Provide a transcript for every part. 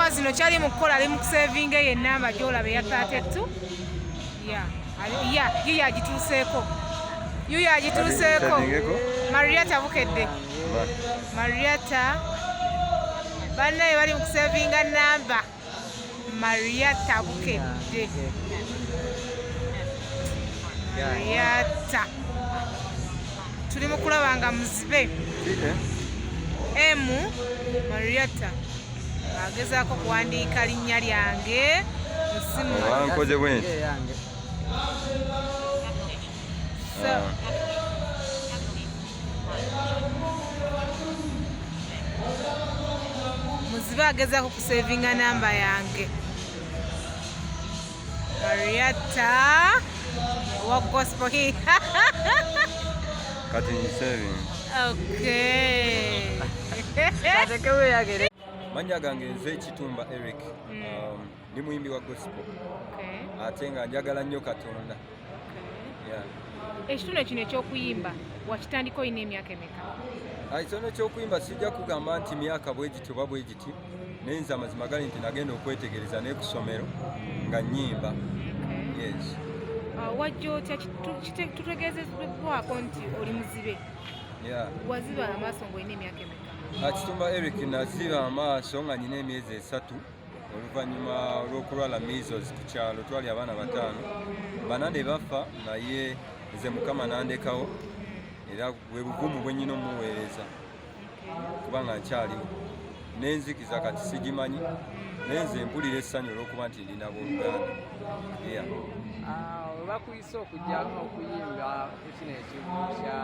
essaawa zino kyali mu kukola ali mu kusevinga eyo ennamba gy'olaba eya 32 yo yagituuseeko Mariata bukedde Mariata bannaye bali mu kusevinga nnamba Mariata bukedde Mariata tuli mu kulaba nga muzibe emu Mariata agezaako kuwandiika linnya lyange musimu wankoze bwenti muzibe agezaako kusevinga namba yange Mariata wa gospel kati saving okay manya gange nze kitumba Eric ni muyimbi wa gospel ate nga njagala nnyo Katonda. Ekitundu kino eky'okuyimba wakitandika olina emyaka emeka? Ekitundu eky'okuyimba sijja kugamba nti myaka bwe giti oba bwe giti naye nze amazima gali nti nagenda okwetegereza naye ku ssomero nga nnyimba. Wajja otya tutegeezebwako nti oli muzibe? Waziba amaaso ng'olina emyaka emeka? Kitumba Eric naziba amaaso nga nyina emyezi 3 oluvannyuma olw'okulwala measles ku kyalo twali abaana 5 banande bafa naye nze Mukama nandekawo era bwe bugumu bwe nnyina omuweereza kubanga nkyaliwo n'enzikiza kati sigimanyi naye nze mpulira essanyu olw'okuba nti ndi n'abooluganda. Bakuyise okujja okuyimba kino ekivu kya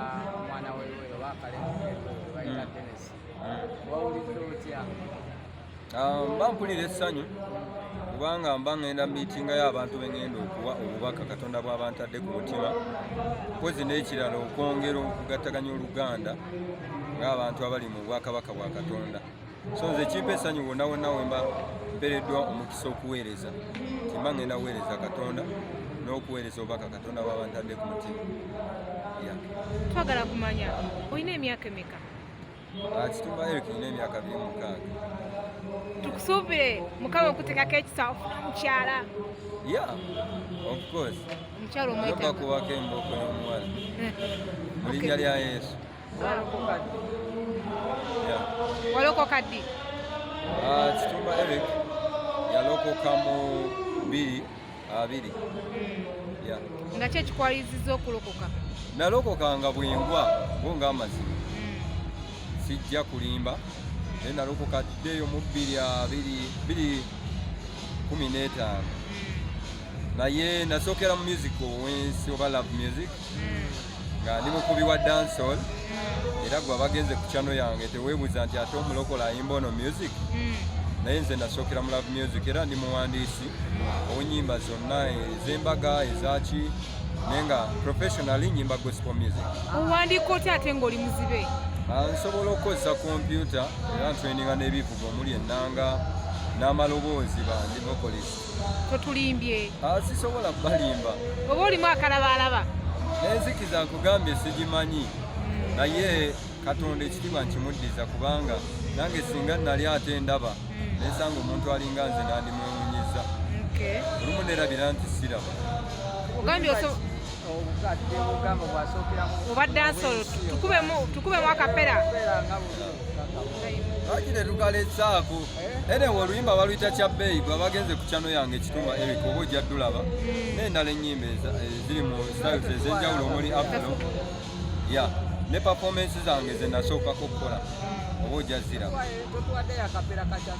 mwana wewe oba akalembe bayita Dennis wawulidde otya? Mba mpulira essanyu kubanga mba ngenda miitingayo abantu be ngenda okuwa obubaka Katonda bw'abantadde ku mutima mpozi n'ekirala okwongera okugattaganya Oluganda ng'abantu abali mu bwakabaka bwa Katonda. So nze kimpa essanyu wonna wonna we mba mpereddwa omukisa okuweereza timba ngenda kuweereza Katonda n'okuweereza obubaka Katonda bw'abantadde ku mutima. Twagala kumanya olina emyaka emeka? Kitumba Eric nina emyaka 26. Tukusuubire Mukama okuteekako ekisa ofuna mukyala? Of course. Omukyala omwetaaga? Bakubako embooko y'omuwala mu linnya lya Yesu. Walokoka ddi? Kitumba Eric yalokoka mu 2020. Nga ki ekikwalizizza okulokoka? Nalokoka nga bwengwa bo ng'amazima sijja kulimba naye nalokoka ddeeyo mu 2015 naye nasookera mu music owensi oba love music nga ndi mukubi wa dancehall era gwe abagenze ku channel yange teweebuuza nti ate omulokola ayimba ono music naye nze nasookera mu love music era ndi muwandiisi ow'ennyimba zonna ez'embaga ezaki naye nga professionally nyimba gospel music. Owandiika otya ate ng'oli muzibe? Nsobola okukozesa kompyuta era ntreninga n'ebivuga omuli ennanga n'amaloboozi bandi vocalist. Totulimbye? Sisobola kubalimba. Oba olimu akalabalaba? N'enzikiza nkugambye sigimanyi naye Katonda ekitiibwa nkimuddiza kubanga nange singa nali ate ndaba nesanga omuntu alinga nze nandimwewunyiza. Olumu neerabira nti siraba. Ogambye oba dansolo tukubemu akapera? Lwaki tetukalesaako enewe oluyimba baluyita kya bbeeyi gwe abagenze ku channel yange Kitumba Eric oba ojja ddulaba n'endala ennyimba ziri mu styles ez'enjawulo omuli Afro ne performance zange ze nasookako okukola oba ojja ziraba.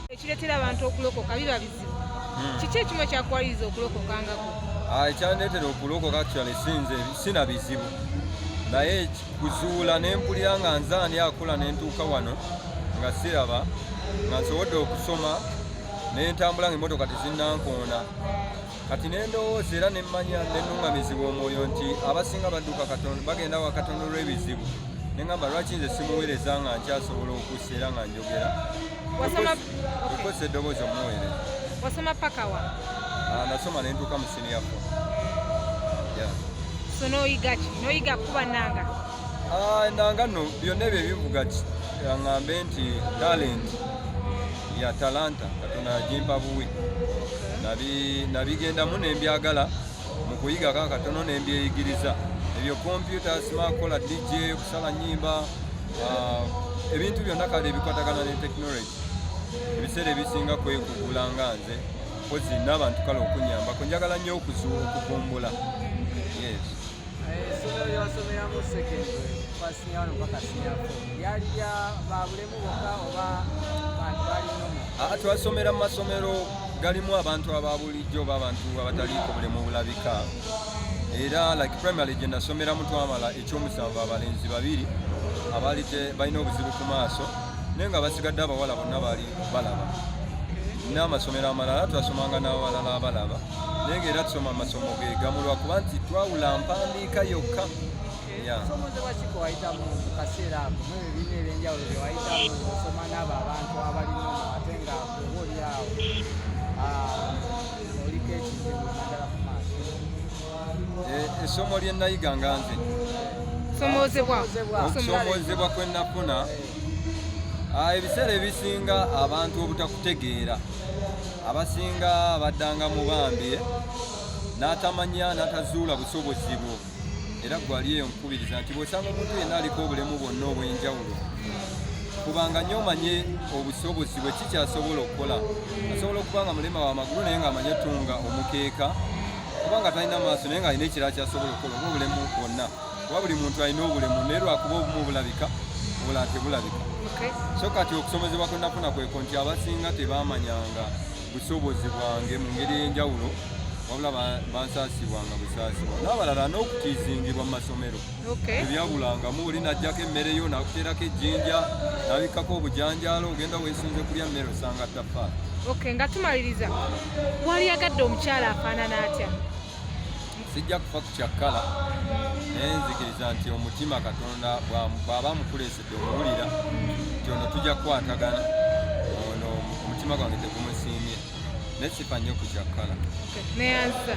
Ekireetera abantu okulokoka biba bizibu. Kiki ekimu ekyakwaliriza okulokokangako? Ekyandeetera okulokoka actually sina bizibu naye kuzuula ne mpulira nga nze ani akula ne ntuuka wano nga siraba nga nsobodde okusoma ne ntambula ng'emmotoka tezinnankoona kati ne ndowooza era ne mmanya ne nnuŋŋamizibwa omwoyo nti abasinga badduka Katonda bagenda wa Katonda olw'ebizibu ne ŋŋamba lwaki nze simuweereza nga nkyasobola okussa era nga njogera ekozesa eddoboozi omuweereza. Wasoma paka wa? Nasoma ne ntuuka mu senior 4. So n'oyiga ki? N'oyiga kuba nnanga? Ennanga nno byonna ebyo ebivuga ŋŋambe nti talent ya talanta Katonda yagimpa buwi. Nabigendamu nembyagala mu kuyiga katono nembyeyigiriza. Ebyo computer, smart kola, DJ, okusala nnyimba, ebintu byonna kale ebikwatagana ne technology. Ebiseera ebisinga kwekugula nga nze mpozi n'abantu kale okunyambako. Njagala nnyo okuvumbula. Yes. Essomero ly'osomeramu secondary first year mpaka senior 4 lyali lya babulemu bokka oba bantu balina? Twasomera mu masomero galimu abantu ababulijjo oba abantu abataliiko bulemu bulabika. Era like primary gye nasomeramu twamala ekyomusanvu abalenzi 2 abaali balina obuzibu ku maaso naye nga basigadde abawala bonna baali balaba. N'amasomero amalala twasomanga n'abalala abalaba naye ng'era tusoma amasomo ge gamu lwakuba nti twawula mpandiika yokka. Osomozebwa ki kwe wayitamu mu kaseera ako mu ebibiina ebyenjawulo bye wayitamu osoma n'abo abantu abalina ate nga oba oli awo oliko ekizibu naddala ku maaso? Essomo lye nayiga nga nze okusomoozebwa kwe nafuna ebiseera ebisinga abantu obutakutegeera abasinga baddanga mu bambye n'atamanya n'atazuula busobozi bwo. Era gwali eyo nkubiriza nti bw'osanga omuntu yenna aliko obulemu bwonna obw'enjawulo kubanga nnyo omanye obusobozi bwe kikyasobola okukola. Asobola okuba nga mulema w'amagulu naye ng'amanye tunga omukeeka oba nga talina maaso naye ng'alina ekirala kyasobola okukola oba obulemu bwonna. Kuba buli muntu alina obulemu naye lwakuba obumu bulabika obulala tebulabika. So kati okusomezebwa kwe nafuna kweko nti abasinga tebamanyanga busobozi bwange mu ngeri y'enjawulo wabula bansaasibwanga busaasibwa n'abalala n'okutiizingibwa mu masomero ebyabulangamu. Oli najjako emmere yo nakuteerako ejjinja nabikkako obujanjaalo ogenda weesunze kulya mmere osanga ttafaali. Nga tumaliriza wali yagadde omukyala afaanana atya? Sijja kufa ku kyakkala naye nzikiriza nti omutima Katonda bw'aba amukuleesedde omuwulira nti ono tujja kukwatagana, ono omutima gwange tegumusiimye naye sifa nnyo ku kyakkala. Neyanza.